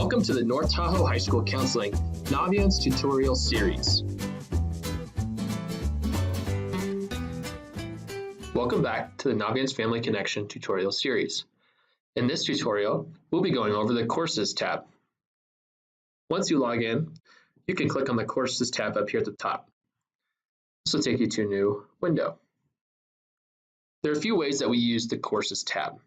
Welcome to the North Tahoe High School Counseling Naviance tutorial series. Welcome back to the Naviance Family Connection tutorial series. In this tutorial, we'll be going over the Courses tab. Once you log in, you can click on the Courses tab up here at the top. This will take you to a new window. There are a few ways that we use the Courses tab.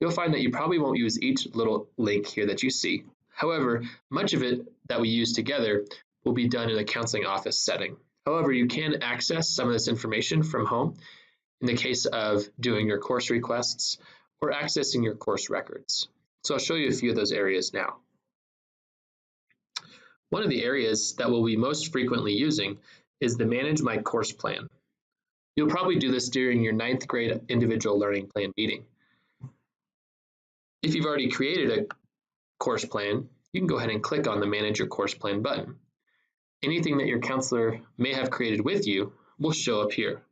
You'll find that you probably won't use each little link here that you see. However, much of it that we use together will be done in a counseling office setting. However, you can access some of this information from home in the case of doing your course requests or accessing your course records. So I'll show you a few of those areas now. One of the areas that we'll be most frequently using is the Manage My Course Plan. You'll probably do this during your 9th grade individual learning plan meeting. If you've already created a course plan, you can go ahead and click on the Manage Your Course Plan button. Anything that your counselor may have created with you will show up here.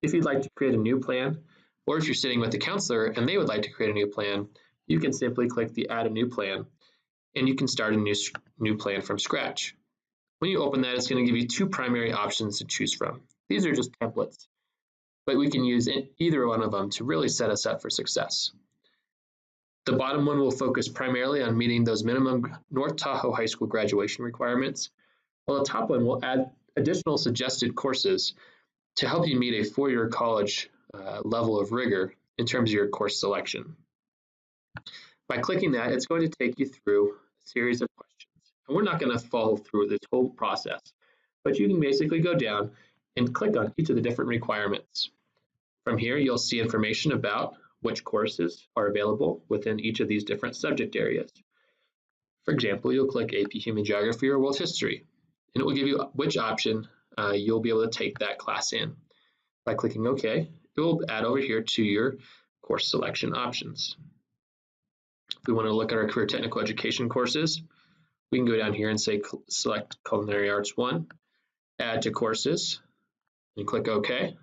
If you'd like to create a new plan, or if you're sitting with the counselor and they would like to create a new plan, you can simply click the Add a New Plan, and you can start a new plan from scratch. When you open that, it's going to give you two primary options to choose from. These are just templates, but we can use either one of them to really set us up for success. The bottom one will focus primarily on meeting those minimum North Tahoe High School graduation requirements, while the top one will add additional suggested courses to help you meet a four-year college level of rigor in terms of your course selection. By clicking that, it's going to take you through a series of questions. And we're not going to follow through this whole process, but you can basically go down and click on each of the different requirements. From here, you'll see information about which courses are available within each of these different subject areas. For example, you'll click AP Human Geography or World History, and it will give you which option you'll be able to take that class in. By clicking OK, it will add over here to your course selection options. If we want to look at our career technical education courses, we can go down here and say select Culinary Arts 1, add to courses, and click OK.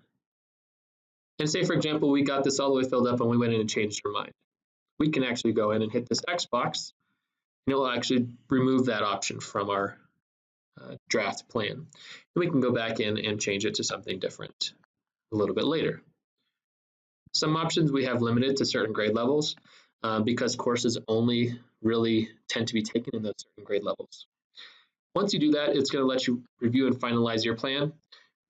And say, for example, we got this all the way filled up and we went in and changed our mind. We can actually go in and hit this X box, and it will actually remove that option from our draft plan. And we can go back in and change it to something different a little bit later. Some options we have limited to certain grade levels because courses only really tend to be taken in those certain grade levels. Once you do that, it's going to let you review and finalize your plan,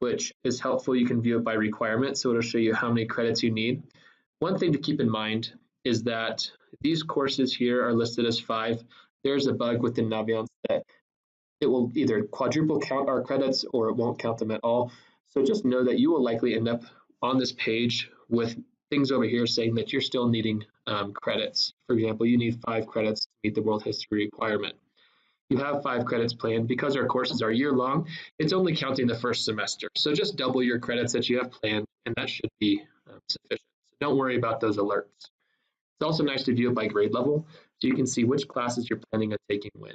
which is helpful. You can view it by requirement, so it'll show you how many credits you need. One thing to keep in mind is that these courses here are listed as 5. There's a bug within Naviance that it will either quadruple count our credits or it won't count them at all. So just know that you will likely end up on this page with things over here saying that you're still needing credits. For example, you need 5 credits to meet the world history requirement. You have 5 credits planned. Because our courses are year-long, it's only counting the first semester. So just double your credits that you have planned, and that should be sufficient. So don't worry about those alerts. It's also nice to view it by grade level, so you can see which classes you're planning on taking when.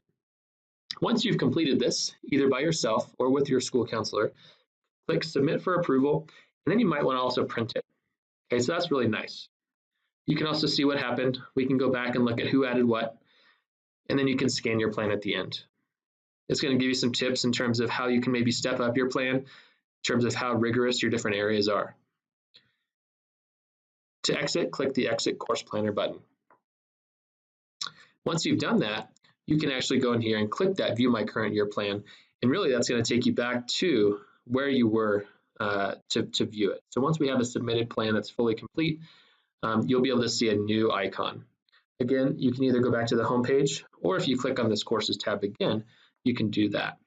Once you've completed this, either by yourself or with your school counselor, click Submit for approval, and then you might want to also print it. Okay, so that's really nice. You can also see what happened. We can go back and look at who added what, and then you can scan your plan at the end. It's going to give you some tips in terms of how you can maybe step up your plan, in terms of how rigorous your different areas are. To exit, click the Exit Course Planner button. Once you've done that, you can actually go in here and click that View My Current Year Plan, and really that's going to take you back to where you were to view it. So once we have a submitted plan that's fully complete, you'll be able to see a new icon. Again, you can either go back to the home page, or if you click on this Courses tab again, you can do that.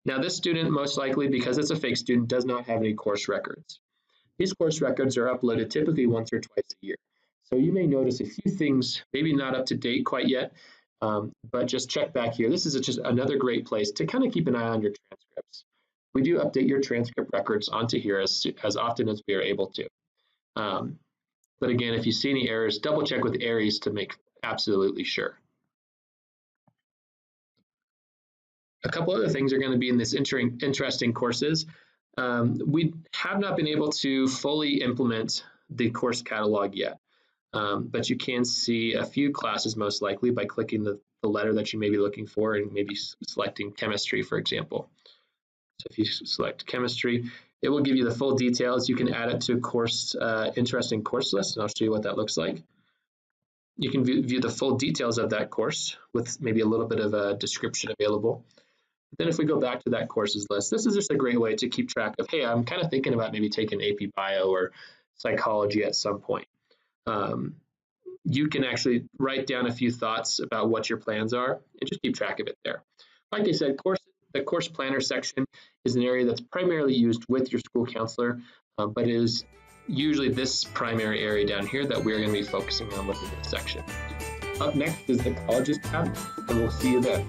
Now this student, most likely because it's a fake student, does not have any course records. These course records are uploaded typically once or twice a year. So you may notice a few things, maybe not up to date quite yet, but just check back here. This is just another great place to kind of keep an eye on your transcripts. We do update your transcript records onto here as often as we are able to. But again, if you see any errors, double check with Aries to make absolutely sure. A couple other things are going to be in this interesting courses. We have not been able to fully implement the course catalog yet, but you can see a few classes most likely by clicking the letter that you may be looking for and maybe selecting chemistry, for example. So if you select chemistry, it will give you the full details. You can add it to a course, interesting course list, and I'll show you what that looks like. You can view the full details of that course with maybe a little bit of a description available. Then if we go back to that courses list, this is just a great way to keep track of, hey, I'm kind of thinking about maybe taking AP Bio or psychology at some point. You can actually write down a few thoughts about what your plans are and just keep track of it there. Like I said, the course planner section is an area that's primarily used with your school counselor, but is usually this primary area down here that we're going to be focusing on within this section. Up next is the colleges tab, and we'll see you there.